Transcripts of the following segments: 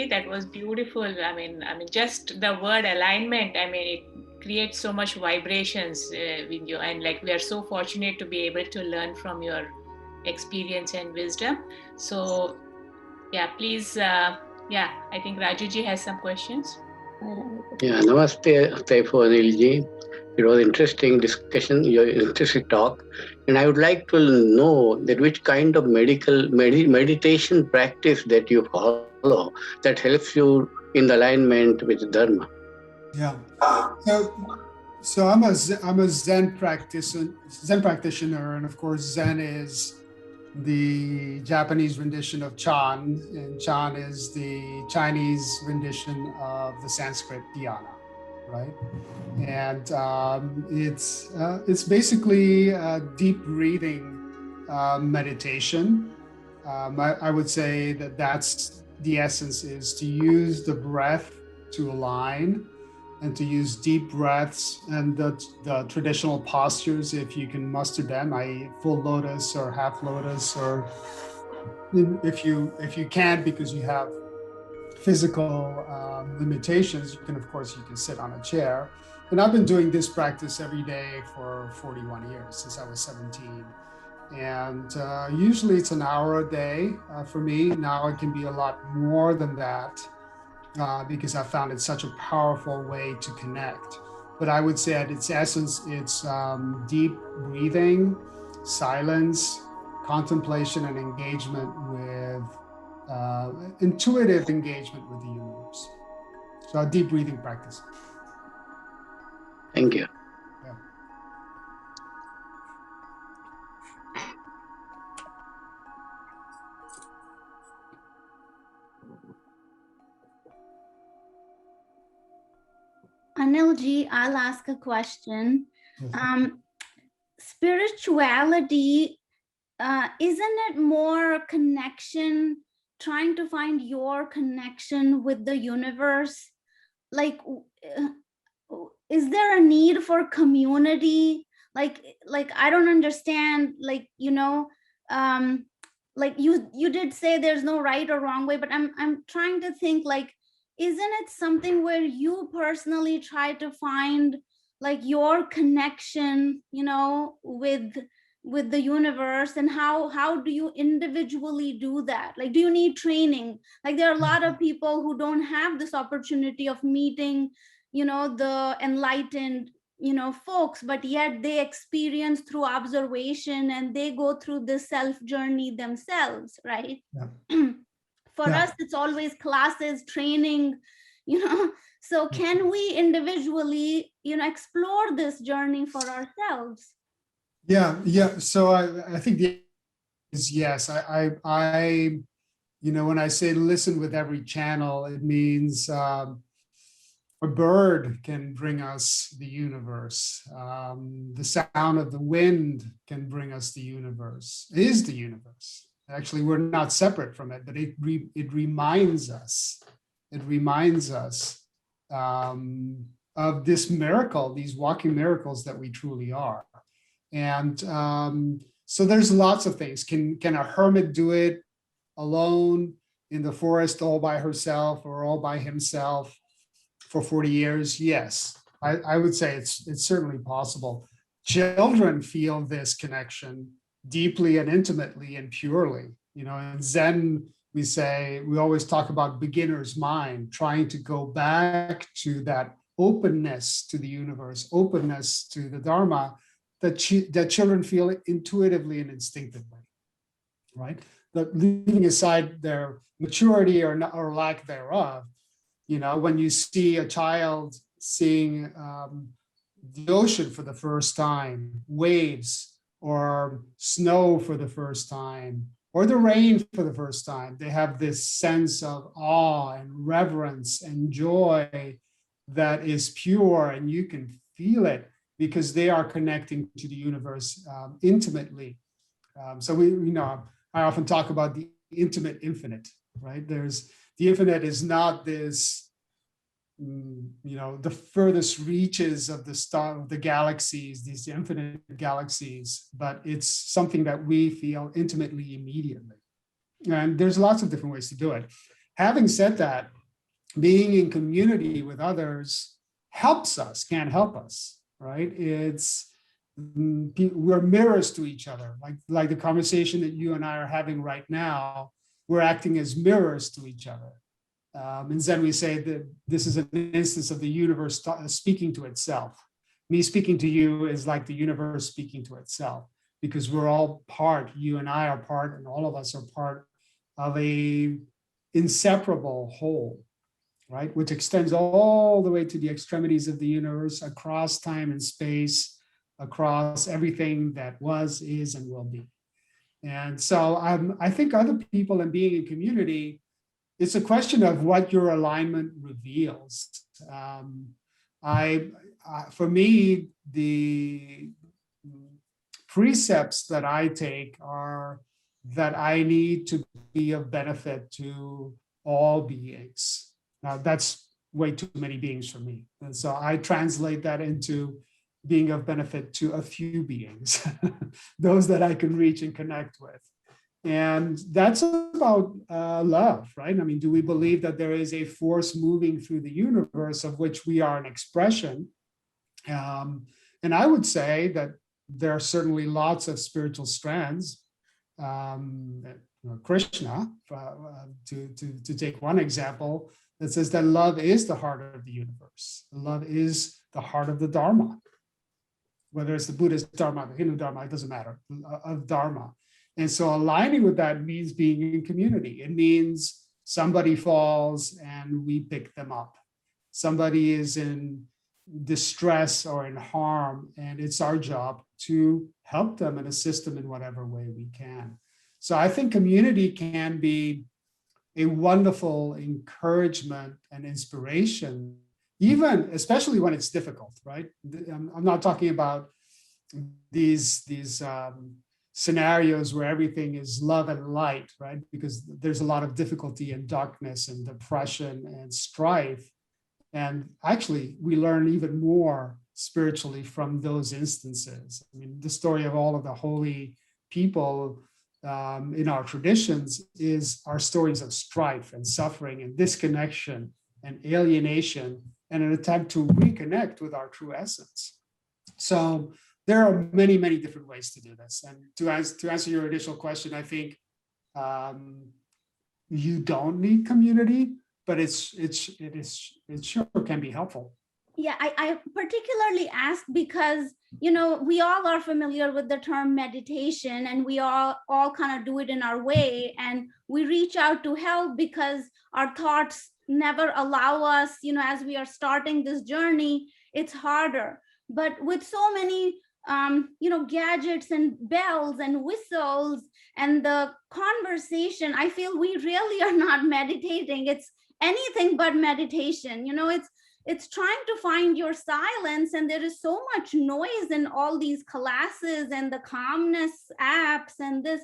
Rajuji. That was beautiful. I mean, just the word alignment. I mean, it creates so much vibrations with you, and like we are so fortunate to be able to learn from your experience and wisdom. So, yeah, please. Yeah, I think Rajuji has some questions. Yeah, namaste, Taifo Anilji. It was interesting discussion, your interesting talk, and I would like to know that which kind of meditation practice that you follow that helps you in the alignment with Dharma. Yeah. So, I'm a Zen practitioner, and of course, Zen is the Japanese rendition of Chan, and Chan is the Chinese rendition of the Sanskrit dhyana, right? And it's basically a deep breathing meditation. I would say that that's the essence, is to use the breath to align and to use deep breaths and the traditional postures, if you can muster them, i.e. full lotus or half lotus, or if you can't because you have physical limitations, you can sit on a chair. And I've been doing this practice every day for 41 years, since I was 17. And usually it's an hour a day for me. Now it can be a lot more than that because I found it such a powerful way to connect. But I would say at its essence, it's deep breathing, silence, contemplation, and engagement with intuitive engagement with the universe. So a deep breathing practice. Thank you. Yeah. Anilji, I'll ask a question. Yes. Spirituality, isn't it more connection, trying to find your connection with the universe? Like, is there a need for community? Like I don't understand, like, like you did say there's no right or wrong way, but I'm trying to think, like, isn't it something where you personally try to find like your connection, with the universe, and how do you individually do that? Like, do you need training? Like, there are a lot of people who don't have this opportunity of meeting, the enlightened, folks, but yet they experience through observation and they go through this self journey themselves, right? Yeah. For Yeah. us, it's always classes, training, so can we individually, explore this journey for ourselves? Yeah. So I think the answer is yes. I when I say listen with every channel, it means a bird can bring us the universe. The sound of the wind can bring us the universe. It is the universe. Actually, we're not separate from it, but it reminds us. It reminds us of this miracle, these walking miracles that we truly are. And so there's lots of things. Can a hermit do it alone in the forest all by herself or all by himself for 40 years? Yes, I would say it's certainly possible. Children feel this connection deeply and intimately and purely. In Zen, we always talk about beginner's mind, trying to go back to that openness to the universe, openness to the Dharma, that children feel intuitively and instinctively, right? But leaving aside their maturity or lack thereof, when you see a child seeing the ocean for the first time, waves, or snow for the first time, or the rain for the first time, they have this sense of awe and reverence and joy that is pure, and you can feel it because they are connecting to the universe intimately. So I often talk about the intimate infinite, right? The infinite is not this, the furthest reaches of the galaxies, these infinite galaxies, but it's something that we feel intimately immediately. And there's lots of different ways to do it. Having said that, being in community with others helps us, can't help us, right? We're mirrors to each other, like the conversation that you and I are having right now. We're acting as mirrors to each other. In Zen, we say that this is an instance of the universe speaking to itself. Me speaking to you is like the universe speaking to itself, because we're all part, you and I are part, and all of us are part of a inseparable whole, right? Which extends all the way to the extremities of the universe, across time and space, across everything that was, is, and will be. And so I think other people and being in community, it's a question of what your alignment reveals. For me, the precepts that I take are that I need to be of benefit to all beings. Now, that's way too many beings for me. And so I translate that into being of benefit to a few beings, those that I can reach and connect with. And that's about love, right? I mean, do we believe that there is a force moving through the universe of which we are an expression? And I would say that there are certainly lots of spiritual strands. Krishna, to take one example, that says that love is the heart of the universe. Love is the heart of the Dharma. Whether it's the Buddhist Dharma, the Hindu Dharma, it doesn't matter, of Dharma. And so aligning with that means being in community. It means somebody falls and we pick them up. Somebody is in distress or in harm, and it's our job to help them and assist them in whatever way we can. So I think community can be a wonderful encouragement and inspiration, even especially when it's difficult, right? I'm not talking about these scenarios where everything is love and light, right? Because there's a lot of difficulty and darkness and depression and strife. And actually, we learn even more spiritually from those instances. I mean, the story of all of the holy people in our traditions are stories of strife and suffering and disconnection and alienation and an attempt to reconnect with our true essence. So there are many, many different ways to do this. And to answer your initial question, I think you don't need community, but it sure can be helpful. Yeah, I particularly asked because, we all are familiar with the term meditation, and we all kind of do it in our way, and we reach out to help because our thoughts never allow us, as we are starting this journey, it's harder. But with so many gadgets and bells and whistles and the conversation, I feel we really are not meditating. It's anything but meditation. It's trying to find your silence, and there is so much noise in all these classes and the calmness apps and this.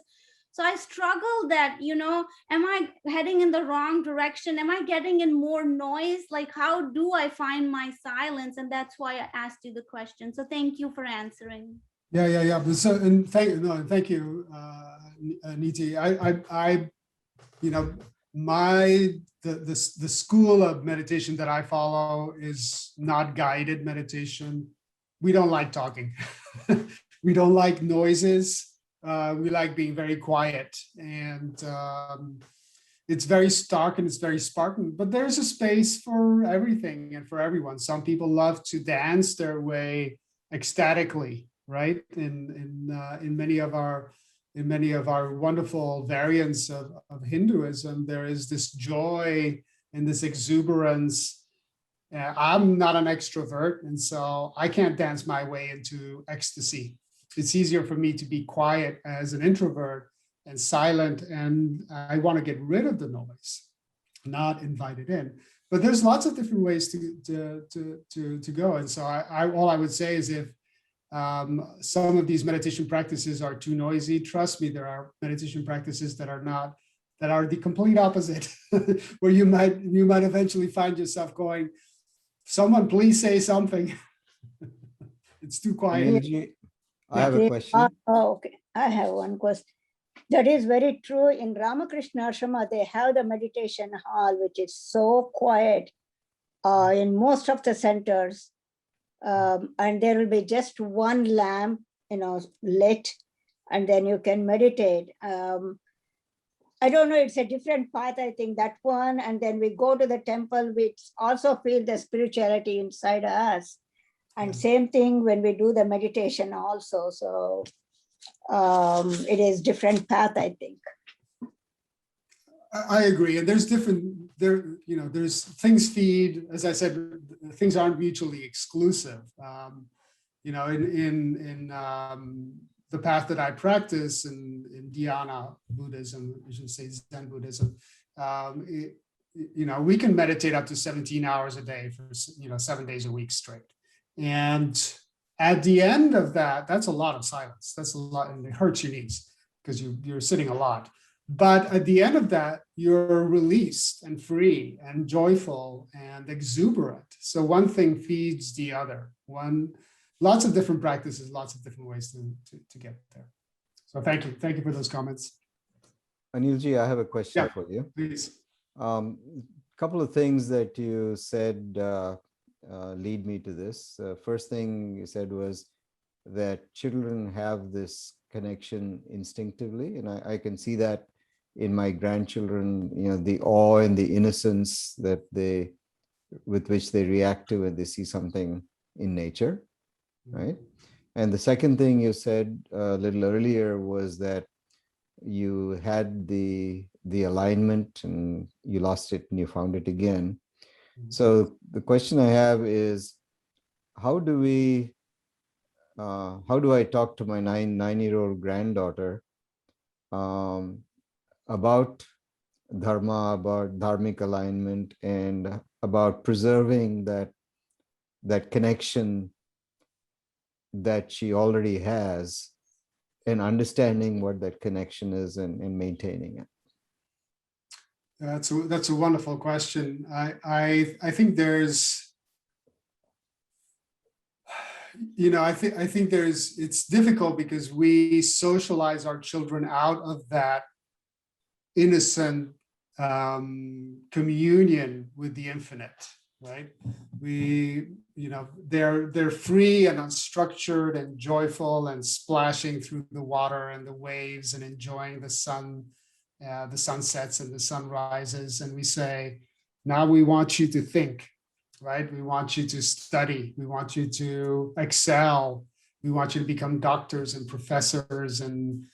So I struggle that, am I heading in the wrong direction? Am I getting in more noise? Like, how do I find my silence? And that's why I asked you the question. So thank you for answering. Yeah. So, and thank you, Niti. The school of meditation that I follow is not guided meditation. We don't like talking. We don't like noises. We like being very quiet, and it's very stark and it's very Spartan, but there's a space for everything and for everyone. Some people love to dance their way ecstatically, right? In many of our wonderful variants of Hinduism, there is this joy and this exuberance. I'm not an extrovert, and so I can't dance my way into ecstasy. It's easier for me to be quiet as an introvert and silent, and I want to get rid of the noise, not invite it in. But there's lots of different ways to go. And so all I would say is, if some of these meditation practices are too noisy, trust me, there are meditation practices that are not, that are the complete opposite, where you might eventually find yourself going, someone please say something. It's too quiet. I have a question. Oh, okay. I have one question. That is very true. In Ramakrishna Ashrama, they have the meditation hall, which is so quiet in most of the centers. And there will be just one lamp, lit, and then you can meditate. I don't know, it's a different path, I think, that one. And then we go to the temple, we also feel the spirituality inside us. And same thing when we do the meditation also. So it is different path, I think. I agree. And there's there's things feed, as I said, things aren't mutually exclusive. In the path that I practice in Dhyana Buddhism, I should say Zen Buddhism, we can meditate up to 17 hours a day for 7 days a week straight. And at the end of that, that's a lot of silence. That's a lot, and it hurts your knees because you're sitting a lot. But at the end of that, you're released and free and joyful and exuberant. So one thing feeds the other. Lots of different practices, lots of different ways to get there. So thank you. Thank you for those comments. Anilji, I have a question for you. Please. Couple of things that you said lead me to this. First thing you said was that children have this connection instinctively, and I can see that in my grandchildren, the awe and the innocence with which they react to when they see something in nature, right? And the second thing you said a little earlier was that you had the alignment and you lost it and you found it again. So the question I have is, how do I talk to my nine-year-old granddaughter about dharma, about dharmic alignment, and about preserving that connection that she already has, and understanding what that connection is and maintaining it? That's a wonderful question. I think there's, I think it's difficult because we socialize our children out of that innocent communion with the infinite, right? They're free and unstructured and joyful and splashing through the water and the waves and enjoying the sun, the sunsets and the sunrises. And we say, now we want you to think, right? We want you to study. We want you to excel. We want you to become doctors and professors and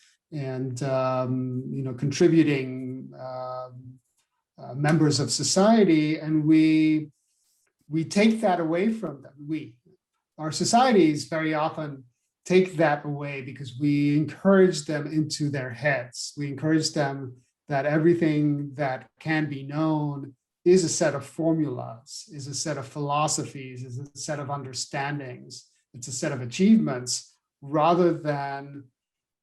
contributing members of society. And we take that away from them. Our societies very often take that away because we encourage them into their heads. We encourage them that everything that can be known is a set of formulas, is a set of philosophies, is a set of understandings, it's a set of achievements, rather than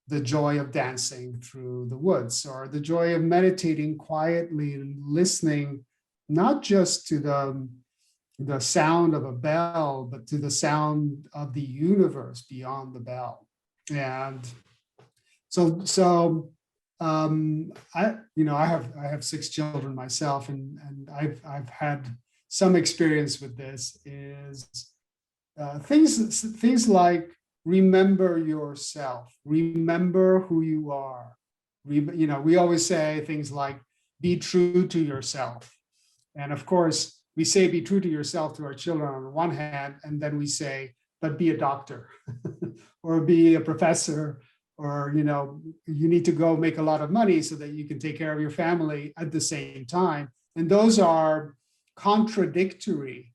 the joy of dancing through the woods, or the joy of meditating quietly and listening, not just to the sound of a bell, but to the sound of the universe beyond the bell. And I have 6 children myself, and I've had some experience with this. Is things like remember yourself, remember who you are. We always say things like be true to yourself, and of course we say be true to yourself to our children on the one hand, and then we say, but be a doctor or be a professor, or you need to go make a lot of money so that you can take care of your family at the same time. And those are contradictory.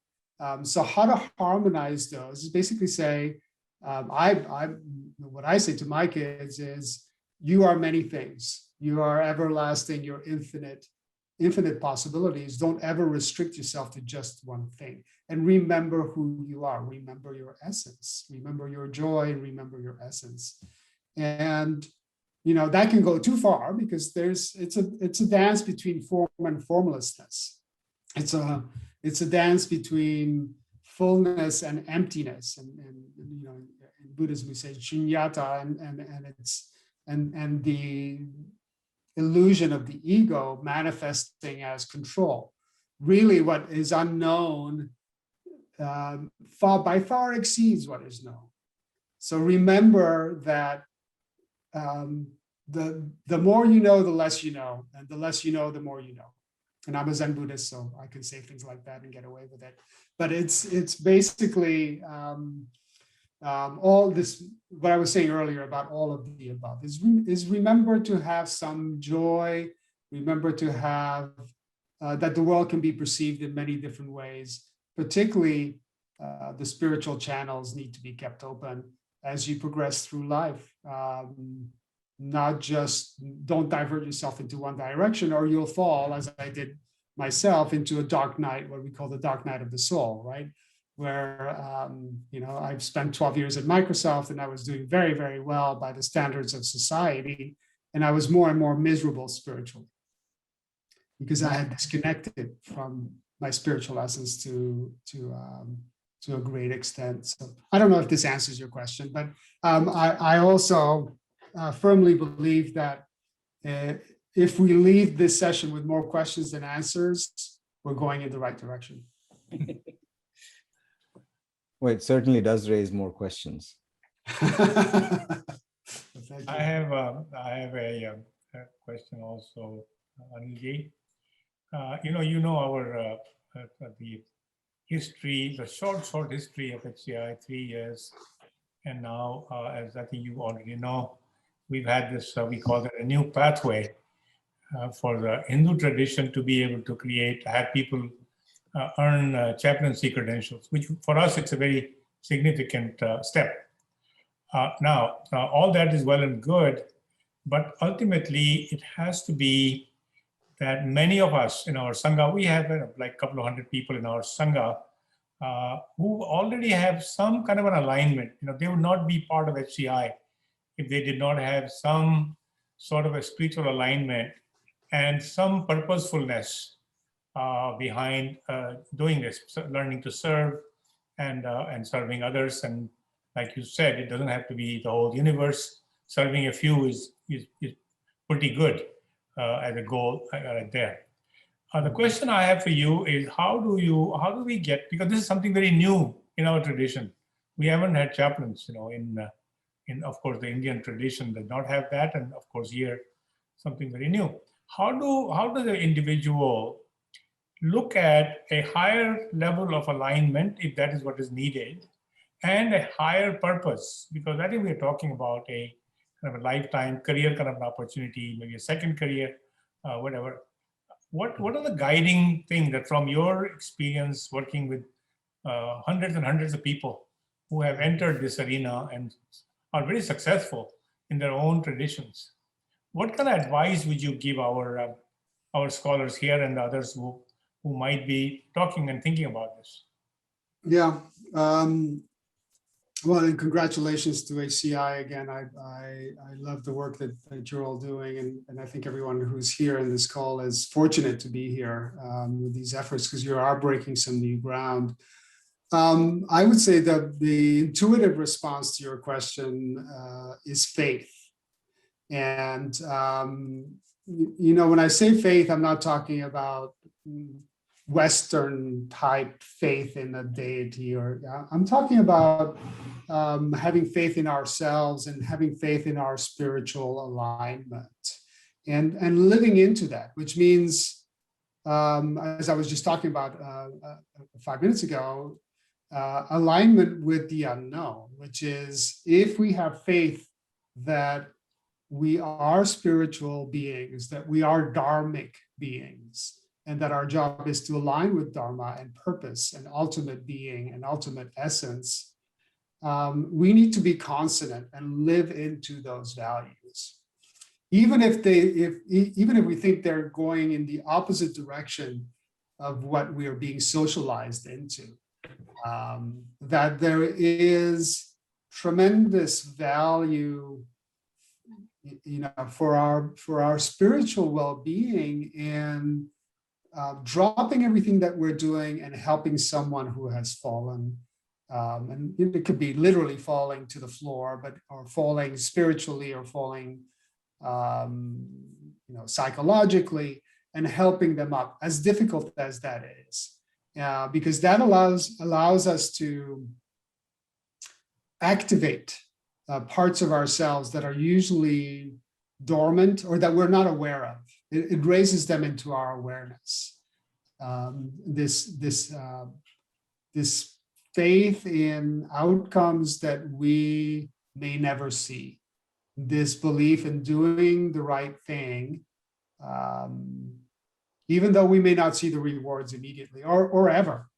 So how to harmonize those is basically say, what I say to my kids is, you are many things. You are everlasting, you're infinite possibilities. Don't ever restrict yourself to just one thing. And remember who you are. Remember your essence. Remember your joy, and remember your essence. And that can go too far because it's a dance between form and formlessness. It's a dance between fullness and emptiness. And in Buddhism we say shunyata, and and the illusion of the ego manifesting as control. Really, what is unknown by far exceeds what is known. So remember that the more you know, the less you know, and the less you know, the more you know. And I'm a Zen Buddhist, so I can say things like that and get away with it. But it's basically all this, what I was saying earlier about all of the above is remember to have some joy, remember to have that the world can be perceived in many different ways, particularly the spiritual channels need to be kept open as you progress through life. Not just, don't divert yourself into one direction or you'll fall, as I did myself, into a dark night, what we call the dark night of the soul, right? Where, I've spent 12 years at Microsoft and I was doing very, very well by the standards of society. And I was more and more miserable spiritually because I had disconnected from my spiritual essence to a great extent. So I don't know if this answers your question, but I also firmly believe that if we leave this session with more questions than answers, we're going in the right direction. Well, it certainly does raise more questions. Thank you. I have a question also, Anilji. You know our the history, the short history of HCI, 3 years, and now, as I think you already know, we've had this, we call it a new pathway for the Hindu tradition to be able to have people earn chaplaincy credentials, which for us, it's a very significant step. Now, all that is well and good, but ultimately it has to be that many of us in our Sangha, we have like a couple of hundred people in our Sangha who already have some kind of an alignment. They would not be part of HCI if they did not have some sort of a spiritual alignment and some purposefulness behind doing this, learning to serve and serving others. And like you said, it doesn't have to be the whole universe. Serving a few is pretty good as a goal right there. The question I have for you is how do we get, because this is something very new in our tradition. We haven't had chaplains, in of course the Indian tradition does not have that, and of course here something very new. How does the individual look at a higher level of alignment, if that is what is needed, and a higher purpose? Because I think we're talking about a kind of a lifetime career kind of an opportunity, maybe a second career, whatever. What are the guiding things that from your experience working with hundreds and hundreds of people who have entered this arena and are very successful in their own traditions? What kind of advice would you give our scholars here and the others who might be talking and thinking about this? Yeah. Well, and congratulations to HCI again. I love the work that you're all doing, and I think everyone who's here in this call is fortunate to be here with these efforts, because you are breaking some new ground. I would say that the intuitive response to your question is faith. And, when I say faith, I'm not talking about Western type faith in a deity, or I'm talking about having faith in ourselves and having faith in our spiritual alignment and living into that, which means, as I was just talking about 5 minutes ago, alignment with the unknown, which is if we have faith that we are spiritual beings, that we are dharmic beings, and that our job is to align with Dharma and purpose and ultimate being and ultimate essence, we need to be consonant and live into those values. Even if we think they're going in the opposite direction of what we are being socialized into, that there is tremendous value, for our spiritual well-being in dropping everything that we're doing and helping someone who has fallen. And it could be literally falling to the floor, or falling spiritually, or falling psychologically, and helping them up, as difficult as that is, because that allows us to activate parts of ourselves that are usually dormant or that we're not aware of. It raises them into our awareness. This faith in outcomes that we may never see, this belief in doing the right thing, even though we may not see the rewards immediately or ever.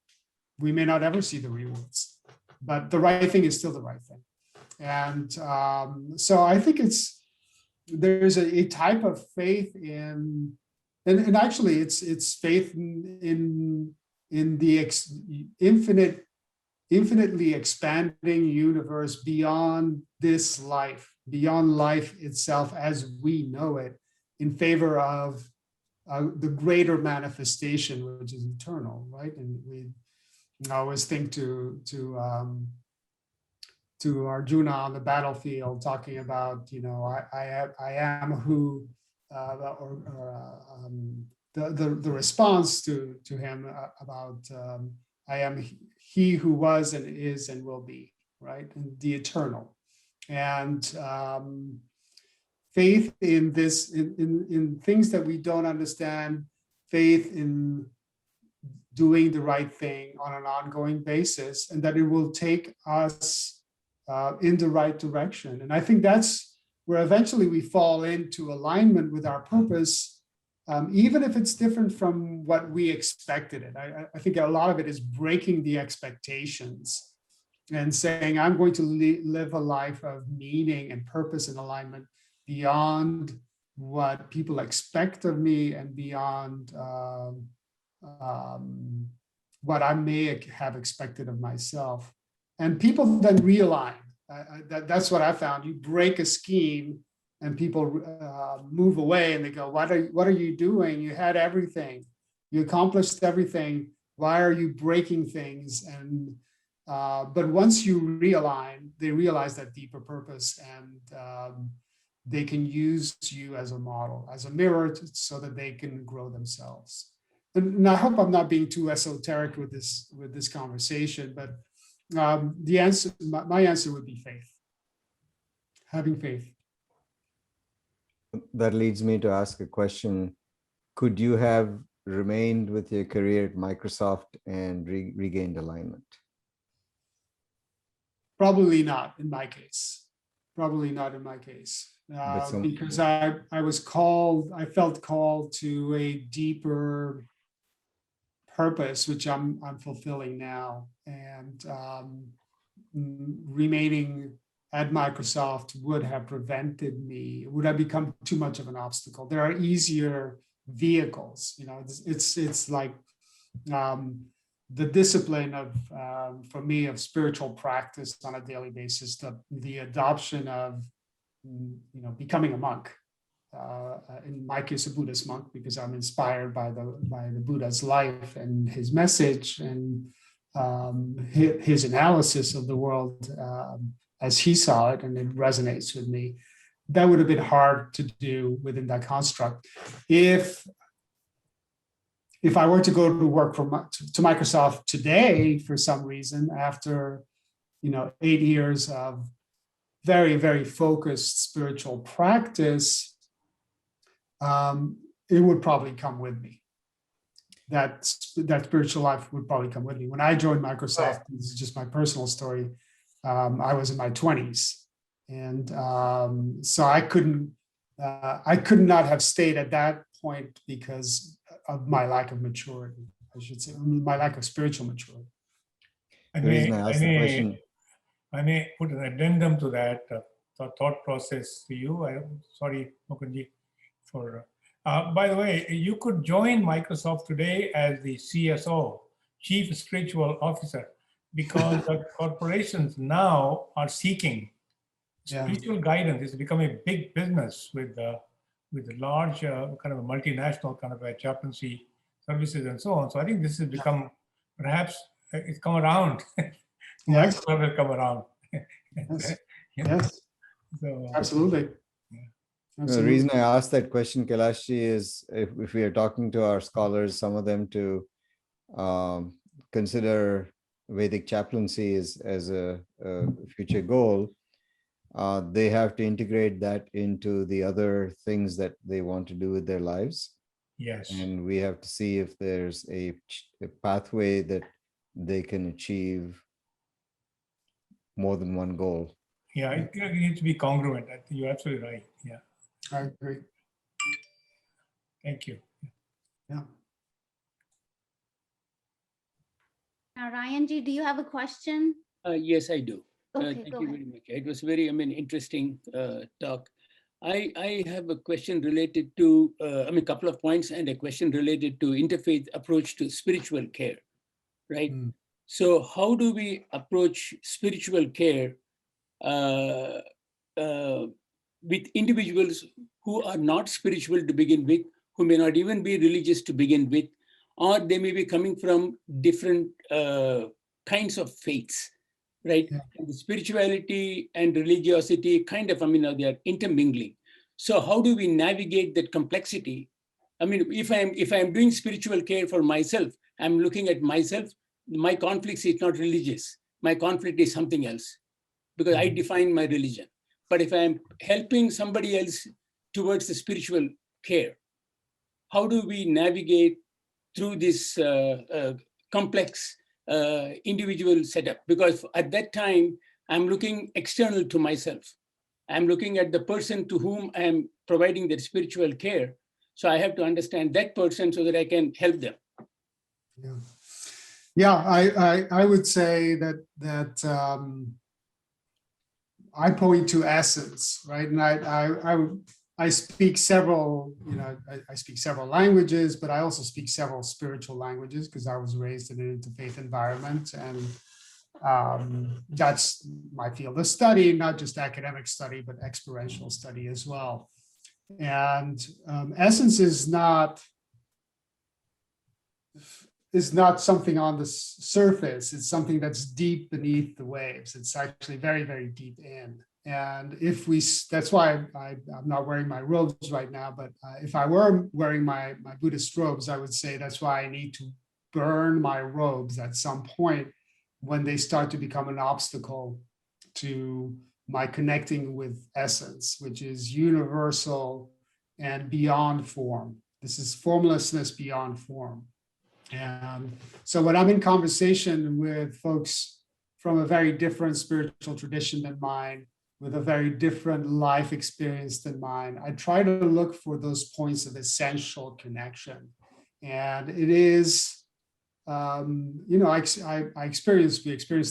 We may not ever see the rewards, but the right thing is still the right thing. And so I think there's a type of faith in, and actually it's faith in the infinitely expanding universe beyond this life, beyond life itself as we know it, in favor of the greater manifestation, which is eternal, right? And we always think to Arjuna on the battlefield, talking about, I am who, the response to him about I am he who was and is and will be, right? And the eternal. And faith in this, in things that we don't understand, faith in doing the right thing on an ongoing basis, and that it will take us in the right direction. And I think that's where eventually we fall into alignment with our purpose, even if it's different from what we expected it. I think a lot of it is breaking the expectations and saying, I'm going to live a life of meaning and purpose and alignment beyond what people expect of me and beyond what I may have expected of myself. And people then realign. That's what I found. You break a scheme and people move away and they go, what are you doing? You had everything. You accomplished everything. Why are you breaking things? And but once you realign, they realize that deeper purpose, and they can use you as a model, as a mirror, so that they can grow themselves. And I hope I'm not being too esoteric with this conversation, but the answer, my answer would be faith. Having faith. That leads me to ask a question. Could you have remained with your career at Microsoft and regained alignment? Probably not in my case. Probably not in my case. Because I was called, I felt called to a deeper purpose, which I'm fulfilling now. And remaining at Microsoft would have prevented me, would have become too much of an obstacle. There are easier vehicles, it's like the discipline of, for me, of spiritual practice on a daily basis, the adoption of, becoming a monk. In my case, a Buddhist monk, because I'm inspired by the Buddha's life and his message and his analysis of the world as he saw it, and it resonates with me. That would have been hard to do within that construct. If I were to go to work to Microsoft today for some reason, after 8 years of very, very focused spiritual practice, it would probably come with me. That spiritual life would probably come with me. When I joined Microsoft, this is just my personal story, I was in my 20s. And so I could not have stayed at that point because of my lack of maturity, I should say, my lack of spiritual maturity. I may put an addendum to that thought process to you. I'm sorry, Mukunji, for. By the way, you could join Microsoft today as the CSO, Chief Spiritual Officer, because the corporations now are seeking spiritual guidance. It's become a big business with large kind of a multinational kind of a chaplaincy services and so on. So I think this has become, perhaps it's come around. Yes. Will come around. Yes. Yes. So, absolutely. The Absolutely. reason I asked that question, Kailashi, is if we are talking to our scholars, some of them to consider Vedic chaplaincy as a future goal, they have to integrate that into the other things that they want to do with their lives. Yes. And we have to see if there's a pathway that they can achieve more than one goal. Yeah, it needs to be congruent. I think you're absolutely right. Yeah. I agree. Thank you. Yeah. Now, Ryan G, do you have a question? Yes, I do. Okay, Thank go you ahead. very much. It was very, interesting talk. I have a question related to, a couple of points and a question related to interfaith approach to spiritual care, right? Mm. So how do we approach spiritual care with individuals who are not spiritual to begin with, who may not even be religious to begin with, or they may be coming from different kinds of faiths, right? Yeah. And the spirituality and religiosity kind of, they are intermingling. So how do we navigate that complexity? If I'm doing spiritual care for myself, I'm looking at myself, my conflict is not religious. My conflict is something else, because I define my religion. But if I'm helping somebody else towards the spiritual care, how do we navigate through this complex individual setup? Because at that time, I'm looking external to myself. I'm looking at the person to whom I'm providing that spiritual care. So I have to understand that person so that I can help them. Yeah. Yeah, I would say that I point to essence, right? And I speak several, I speak several languages, but I also speak several spiritual languages because I was raised in an interfaith environment, and that's my field of study, not just academic study, but experiential study as well. And essence is not something on the surface. It's something that's deep beneath the waves. It's actually very, very deep in. And that's why I'm not wearing my robes right now, but if I were wearing my Buddhist robes, I would say that's why I need to burn my robes at some point when they start to become an obstacle to my connecting with essence, which is universal and beyond form. This is formlessness beyond form. And so when I'm in conversation with folks from a very different spiritual tradition than mine, with a very different life experience than mine, I try to look for those points of essential connection. And it is, we experienced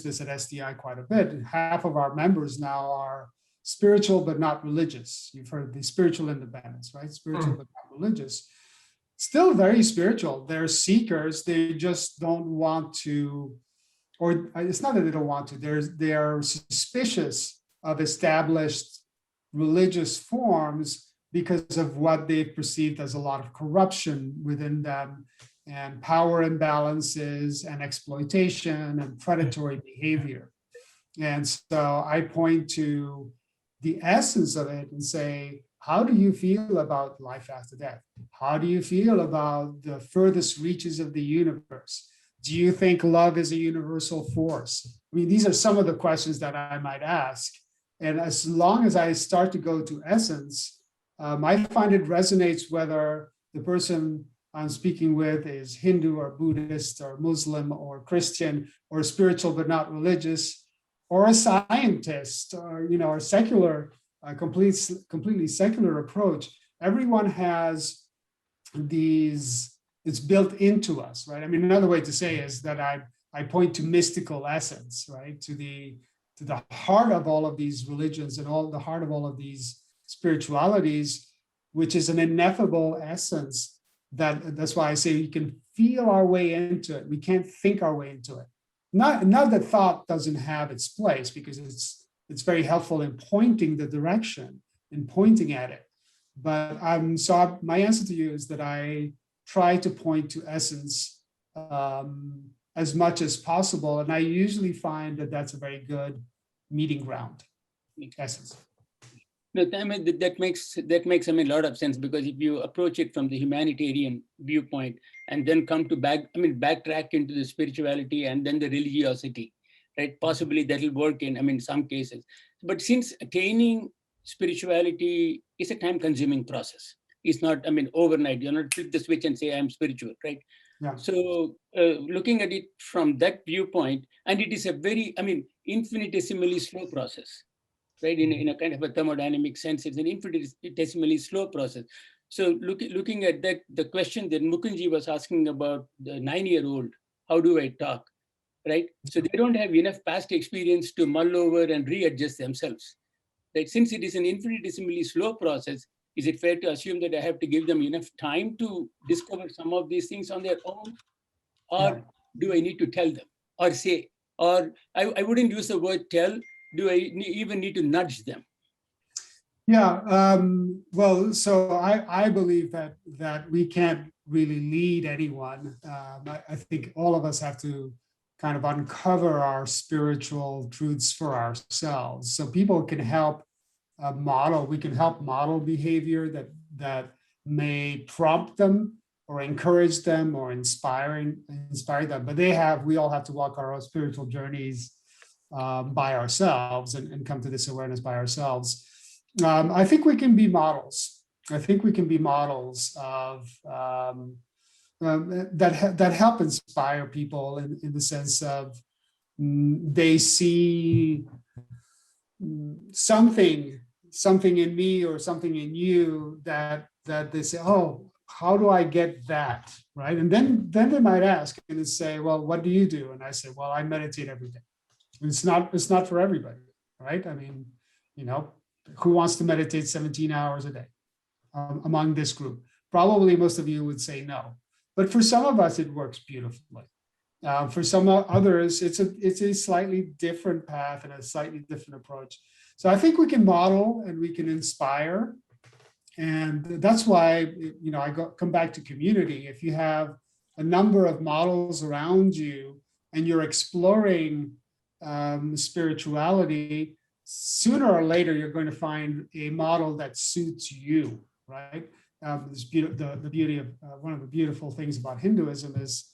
this at SDI quite a bit. Half of our members now are spiritual, but not religious. You've heard the spiritual independence, right? Spiritual, but not religious. Still very spiritual. They're seekers. They just don't want to, or it's not that they don't want to, they are suspicious of established religious forms because of what they've perceived as a lot of corruption within them, and power imbalances and exploitation and predatory behavior. And so I point to the essence of it and say, how do you feel about life after death? How do you feel about the furthest reaches of the universe? Do you think love is a universal force? I mean, these are some of the questions that I might ask. And as long as I start to go to essence, I find it resonates whether the person I'm speaking with is Hindu or Buddhist or Muslim or Christian or spiritual but not religious, or a scientist, or a secular, completely secular approach. Everyone has these, it's built into us, right? I mean, another way to say is that I point to mystical essence, right? To the heart of all of these religions and the heart of all of these spiritualities, which is an ineffable essence. That's why I say we can feel our way into it. We can't think our way into it. Not that thought doesn't have its place, because it's very helpful in pointing the direction and pointing at it. But my answer to you is that I try to point to essence as much as possible, and I usually find that that's a very good meeting ground. Essence. No, I mean, that makes a lot of sense, because if you approach it from the humanitarian viewpoint and then come to backtrack into the spirituality and then the religiosity, right? Possibly that will work in some cases. But since attaining spirituality is a time-consuming process, it's not overnight. You're not flip the switch and say I'm spiritual, right? Yeah. So looking at it from that viewpoint, and it is a very infinitesimally slow process, right? In a kind of a thermodynamic sense, it's an infinitesimally slow process. So looking at that, the question that Mukunji was asking about the 9-year-old, how do I talk, right? So they don't have enough past experience to mull over and readjust themselves, right? Since it is an infinitesimally slow process, is it fair to assume that I have to give them enough time to discover some of these things on their own? Or do I need to tell them or say, or I wouldn't use the word tell, do I even need to nudge them? Yeah, well, so I believe that we can't really lead anyone. I think all of us have to kind of uncover our spiritual truths for ourselves. So people can help model, we can help model behavior that may prompt them or encourage them or inspire them. But we all have to walk our own spiritual journeys by ourselves and come to this awareness by ourselves. I think we can be models. I think we can be models of that help inspire people in the sense of they see something in me or something in you that they say, oh, how do I get that, right? And then they might ask and say, well, what do you do? And I say, well, I meditate every day. It's not for everybody, right? I mean, who wants to meditate 17 hours a day among this group? Probably most of you would say no. But for some of us, it works beautifully. For some others, it's a slightly different path and a slightly different approach. So I think we can model and we can inspire. And that's why, come back to community. If you have a number of models around you and you're exploring spirituality, sooner or later, you're going to find a model that suits you, right? The beauty of one of the beautiful things about Hinduism is,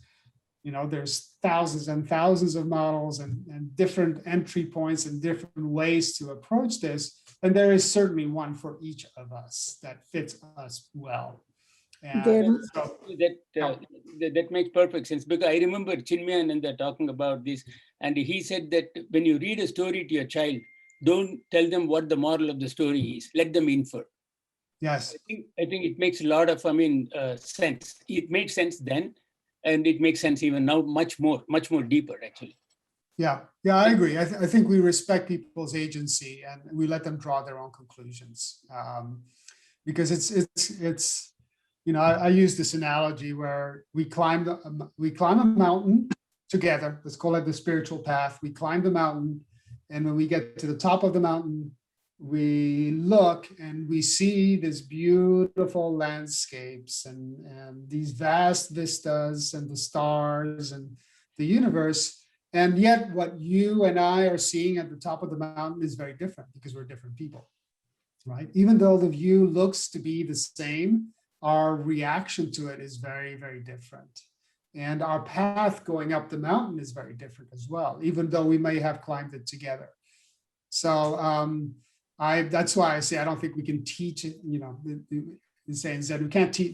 there's thousands and thousands of models and different entry points and different ways to approach this. And there is certainly one for each of us that fits us well. And so, that makes perfect sense, because I remember Chinmayananda talking about this, and he said that when you read a story to your child, don't tell them what the moral of the story is. Let them infer. Yes. I think it makes a lot of sense. It made sense then, and it makes sense even now, much more deeper, actually. Yeah, I agree. I think we respect people's agency and we let them draw their own conclusions, because it's I use this analogy where we climb a mountain together. Let's call it the spiritual path. We climb the mountain, and when we get to the top of the mountain, we look and we see these beautiful landscapes and these vast vistas and the stars and the universe. And yet what you and I are seeing at the top of the mountain is very different because we're different people, right? Even though the view looks to be the same, our reaction to it is very, very different. And our path going up the mountain is very different as well, even though we may have climbed it together. So that's why I say I don't think we can teach it, the saying is that we can't teach,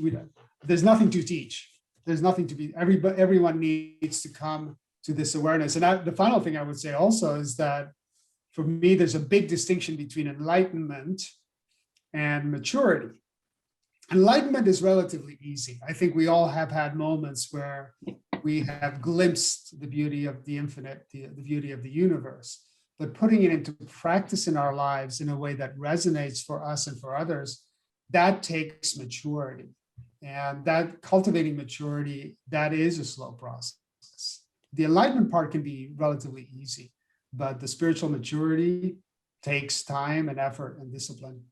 there's nothing to teach. There's nothing to be, everyone needs to come to this awareness. And the final thing I would say also is that for me, there's a big distinction between enlightenment and maturity. Enlightenment is relatively easy. I think we all have had moments where we have glimpsed the beauty of the infinite, the beauty of the universe, but putting it into practice in our lives in a way that resonates for us and for others, that takes maturity. And that cultivating maturity, that is a slow process. The enlightenment part can be relatively easy, but the spiritual maturity takes time and effort and discipline.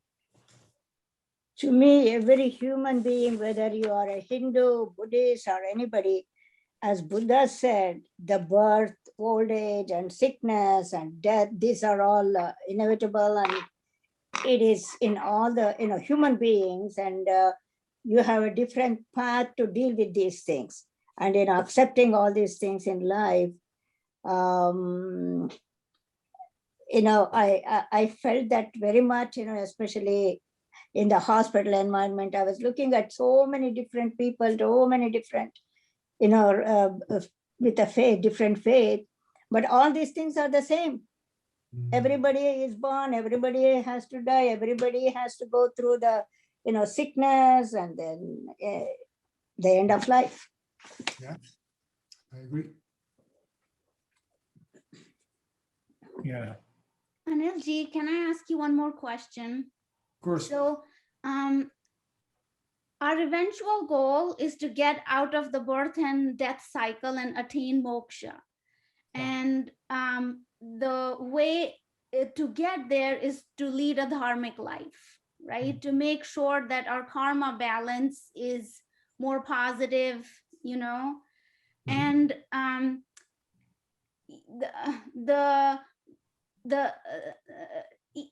To me, every human being, whether you are a Hindu, Buddhist, or anybody, as Buddha said, the birth, old age, and sickness and death, these are all inevitable, and it is in all the human beings, and you have a different path to deal with these things, and accepting all these things in life. I felt that very much, especially in the hospital environment. I was looking at so many different people, so many different, with a faith, different faith, but all these things are the same. Everybody is born, everybody has to die, everybody has to go through the, sickness, and then the end of life. Yeah, I agree. Yeah. Anilji, can I ask you one more question? Of course. So, our eventual goal is to get out of the birth and death cycle and attain moksha. And the way to get there is to lead a dharmic life, right? To make sure that our karma balance is more positive, and the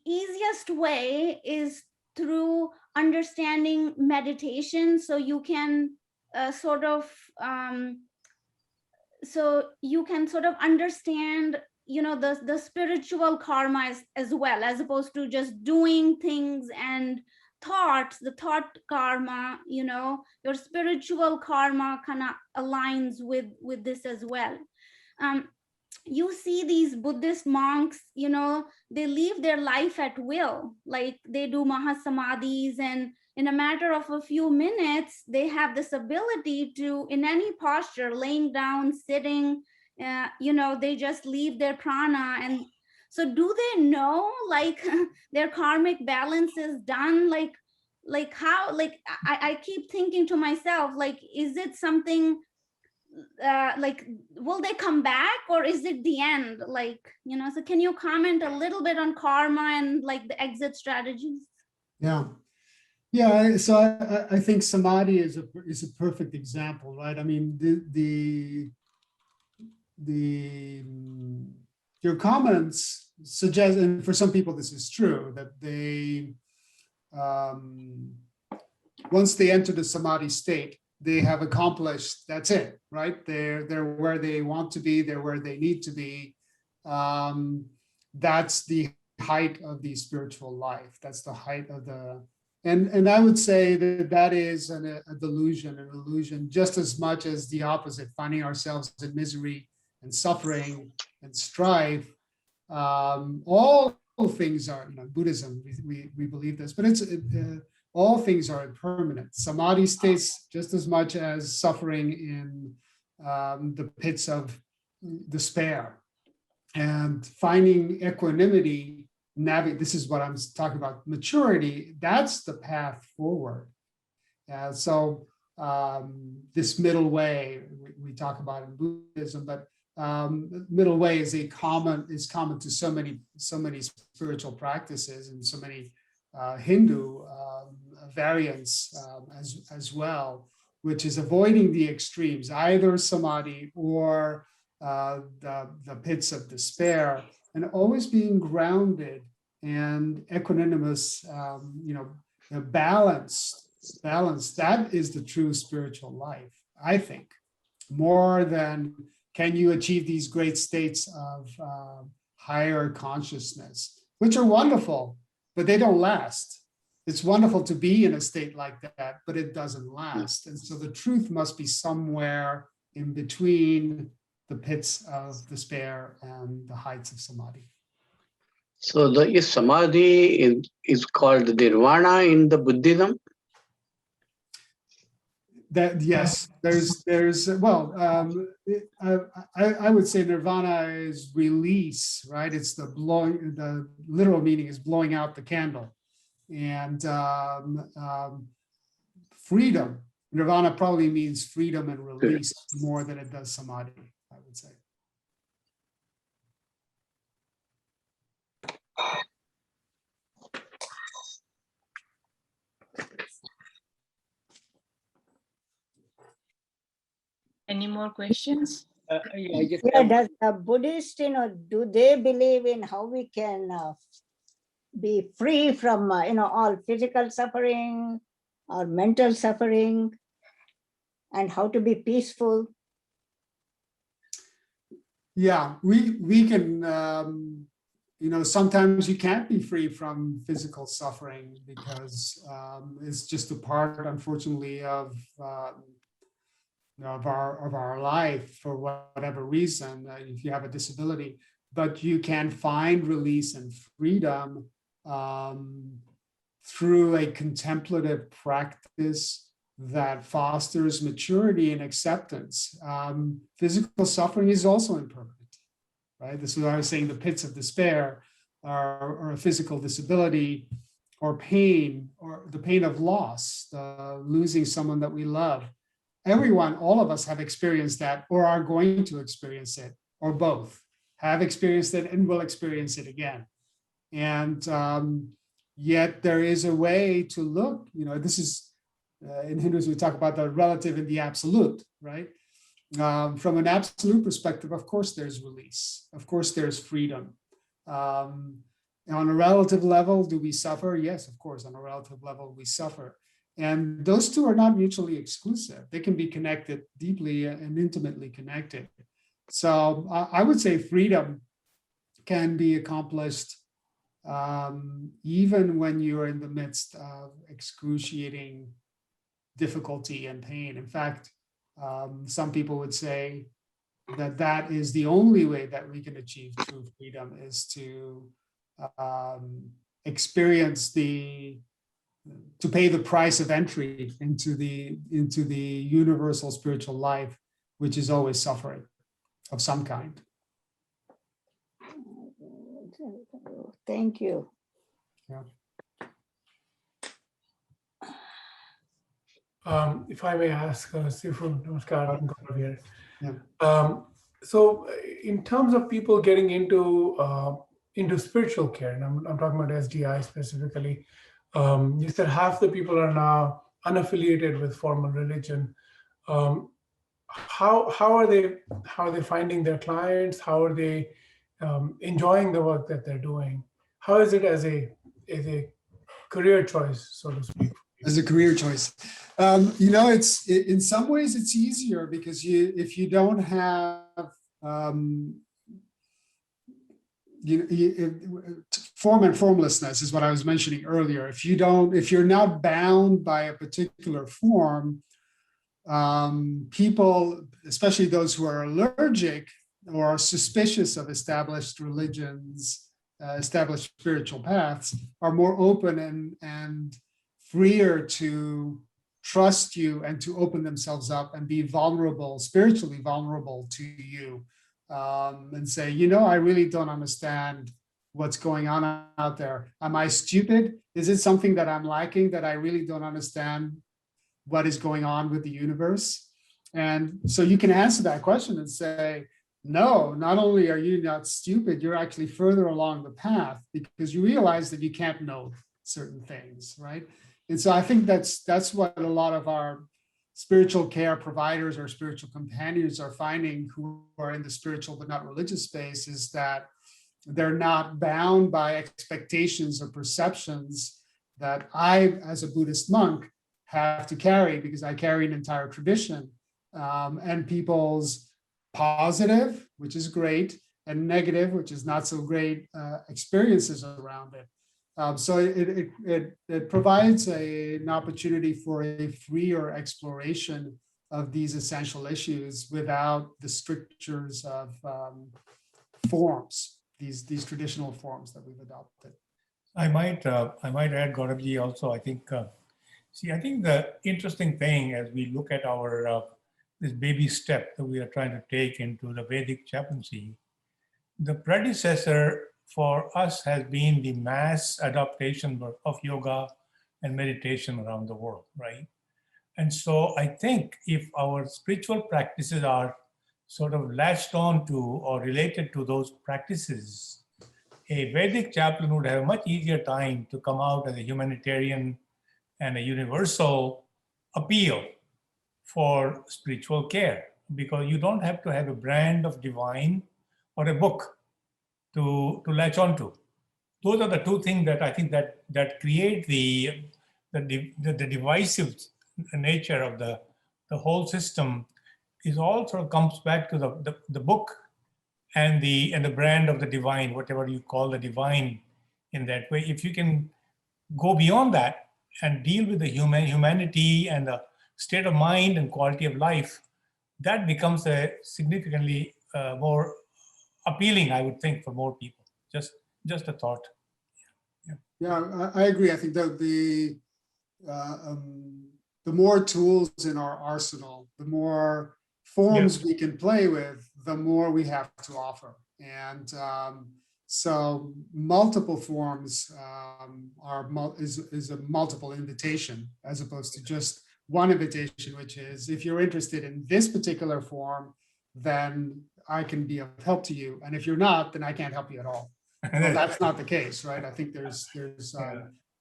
easiest way is through understanding meditation, so you can sort of understand the spiritual karma as well, as opposed to just doing things and thoughts. The thought karma, your spiritual karma kind of aligns with this as well. You see these Buddhist monks, they live their life at will, like they do mahasamadhis, and in a matter of a few minutes, they have this ability to, in any posture, laying down, sitting, they just leave their prana. And so do they know, like, their karmic balance is done? Like how, like, I keep thinking to myself, like, is it something, like, will they come back, or is it the end? Like, so can you comment a little bit on karma and like the exit strategies? Yeah, so I think samadhi is a perfect example, right? I mean, your comments suggest, and for some people this is true, that they once they enter the samadhi state, they have accomplished, that's it, right? They're where they want to be, they're where they need to be. That's the height of the spiritual life. That's the height of the, and I would say that is a delusion, an illusion, just as much as the opposite, finding ourselves in misery and suffering and strife. All things are, Buddhism, we believe this, but all things are impermanent. Samadhi states just as much as suffering in the pits of despair. And finding equanimity, this is what I'm talking about, maturity, that's the path forward. So this middle way, we talk about in Buddhism, but middle way is common to so many spiritual practices and so many Hindu variants as well, which is avoiding the extremes, either samadhi or the pits of despair, and always being grounded and equanimous, balanced. That is the true spiritual life, I think, more than can you achieve these great states of higher consciousness, which are wonderful, but they don't last. It's wonderful to be in a state like that, but it doesn't last. And so the truth must be somewhere in between the pits of despair and the heights of samadhi. So the samadhi is called nirvana in the Buddhism? That, yes, there's well, I would say nirvana is release, right? It's the literal meaning is blowing out the candle. And freedom, nirvana probably means freedom and release more than it does samadhi, I would say. Any more questions? Does a Buddhist, do they believe in how we can be free from, all physical suffering or mental suffering, and how to be peaceful. Yeah, we can, sometimes you can't be free from physical suffering because it's just a part, unfortunately, of our life for whatever reason, if you have a disability. But you can find release and freedom through a contemplative practice that fosters maturity and acceptance. Physical suffering is also impermanent, right? This is what I was saying, the pits of despair or a physical disability or pain, or the pain of loss, losing someone that we love. Everyone, all of us have experienced that or are going to experience it, or both have experienced it and will experience it again. And yet there is a way to look, this is, in Hinduism, we talk about the relative and the absolute, right? From an absolute perspective, of course, there's release. Of course, there's freedom. On a relative level, do we suffer? Yes, of course, on a relative level, we suffer. And those two are not mutually exclusive. They can be connected, deeply and intimately connected. So I would say freedom can be accomplished even when you're in the midst of excruciating difficulty and pain. In fact, some people would say that that is the only way that we can achieve true freedom, is to experience to pay the price of entry into the universal spiritual life, which is always suffering of some kind. Thank you. Yeah. If I may ask, Sifu, Namaskar, Gaurav here. Yeah. So in terms of people getting into spiritual care, and I'm talking about SDI specifically, you said half the people are now unaffiliated with formal religion. How are they finding their clients? How are they enjoying the work that they're doing? How is it as a career choice, so to speak? As a career choice, it's in some ways it's easier because if you don't have form and formlessness is what I was mentioning earlier. If you're not bound by a particular form, people, especially those who are allergic or are suspicious of established religions, established spiritual paths, are more open and freer to trust you and to open themselves up and be vulnerable, spiritually vulnerable to you, and say, I really don't understand what's going on out there. Am I stupid? Is it something that I'm lacking, that I really don't understand what is going on with the universe? And so you can answer that question and say, no, not only are you not stupid, you're actually further along the path because you realize that you can't know certain things, right? And so I think that's what a lot of our spiritual care providers or spiritual companions are finding, who are in the spiritual but not religious space, is that they're not bound by expectations or perceptions that I, as a Buddhist monk, have to carry because I carry an entire tradition, and people's positive, which is great, and negative, which is not so great, experiences around it. So it provides an opportunity for a freer exploration of these essential issues without the strictures of forms, these traditional forms that we've adopted. I might add, Gauravji, also, I think, I think the interesting thing as we look at our this baby step that we are trying to take into the Vedic chaplaincy, the predecessor for us has been the mass adaptation of yoga and meditation around the world, right? And so I think if our spiritual practices are sort of latched on to or related to those practices, a Vedic chaplain would have a much easier time to come out as a humanitarian and a universal appeal for spiritual care, because you don't have to have a brand of divine or a book to latch onto. those are the two things that I think that create the divisive nature of the whole system. Is all sort of comes back to the book and the brand of the divine, whatever you call the divine in that way. If you can go beyond that and deal with the humanity and the state of mind and quality of life, that becomes a significantly more appealing, I would think, for more people. Just a thought. Yeah, I agree. I think that the more tools in our arsenal, the more forms we can play with, the more we have to offer. And so multiple forms is a multiple invitation, as opposed to just one invitation, which is, if you're interested in this particular form, then I can be of help to you. And if you're not, then I can't help you at all. Well, that's not the case, right? I think there's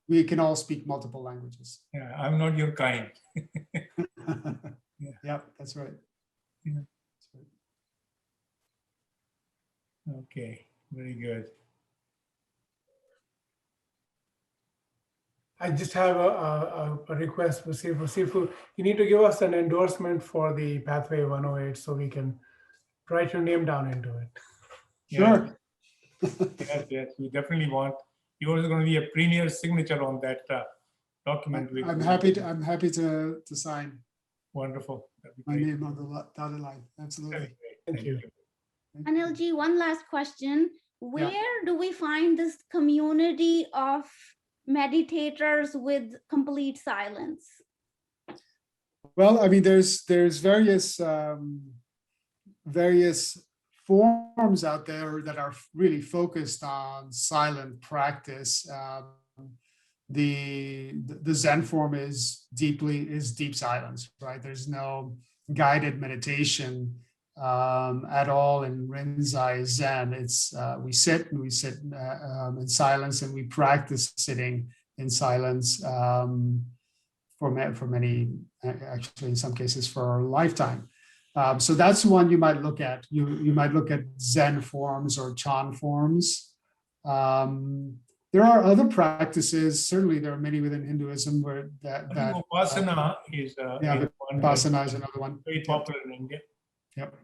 we can all speak multiple languages. Yeah, I'm not your kind. Yeah, that's right. Yeah. That's right. Okay, very good. I just have a request for Sifu. Sifu, you need to give us an endorsement for the Pathway 108 so we can write your name down into it. Sure. Yes, we definitely want. Yours is going to be a premier signature on that document. I'm happy to sign. Wonderful. My name on the dotted line. Absolutely. Thank you. Anilji, one last question. Where do we find this community of meditators with complete silence? Well, I mean, there's various forms out there that are really focused on silent practice. The Zen form is deep silence, right? There's no guided meditation at all in Rinzai Zen. It's we sit in silence, and we practice sitting in silence for many, actually in some cases for a lifetime. So that's one you might look at. You might look at Zen forms or Chan forms. There are other practices. Certainly, there are many within Hinduism where that Vipassana is Vipassana is another one. Very popular in India. Yep.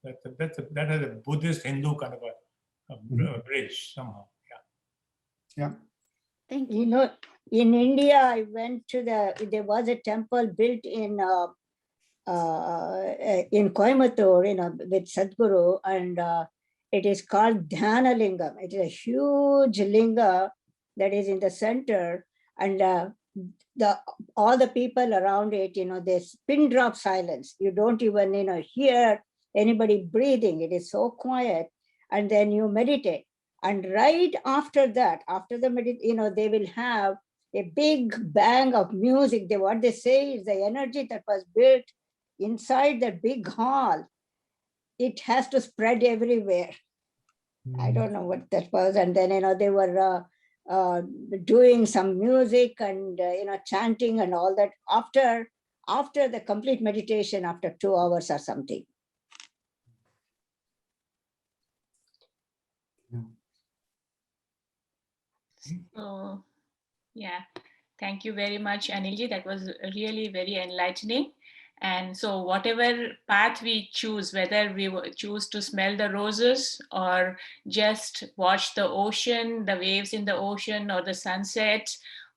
That has a Buddhist Hindu kind of a bridge somehow. Yeah. Thank you. You know, in India, I went to there was a temple built in Coimbatore, with Sadhguru, and it is called Dhyana Lingam. It is a huge linga that is in the center, and all the people around it, there's pin drop silence. You don't even, hear anybody breathing. It is so quiet, and then you meditate. And right after that, after the they will have a big bang of music. What they say is the energy that was built inside that big hall, it has to spread everywhere. I don't know what that was. And then, they were doing some music and, chanting and all that after the complete meditation, after 2 hours or something. So, yeah, thank you very much, Anilji. That was really very enlightening. And so whatever path we choose, whether we choose to smell the roses or just watch the ocean, the waves in the ocean or the sunset,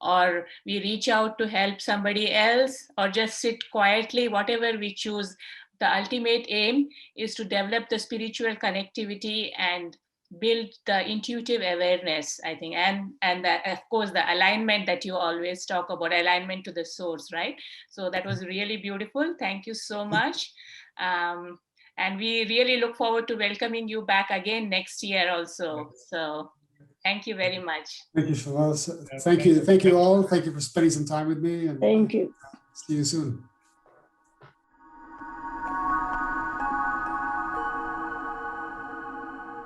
or we reach out to help somebody else or just sit quietly, whatever we choose, the ultimate aim is to develop the spiritual connectivity and build the intuitive awareness, I think, and of course the alignment that you always talk about, alignment to the source, right? So that was really beautiful. Thank you so much. And we really look forward to welcoming you back again next year also. So thank you very much. Thank you, Shalal. Thank you all. Thank you for spending some time with me. And thank you. See you soon.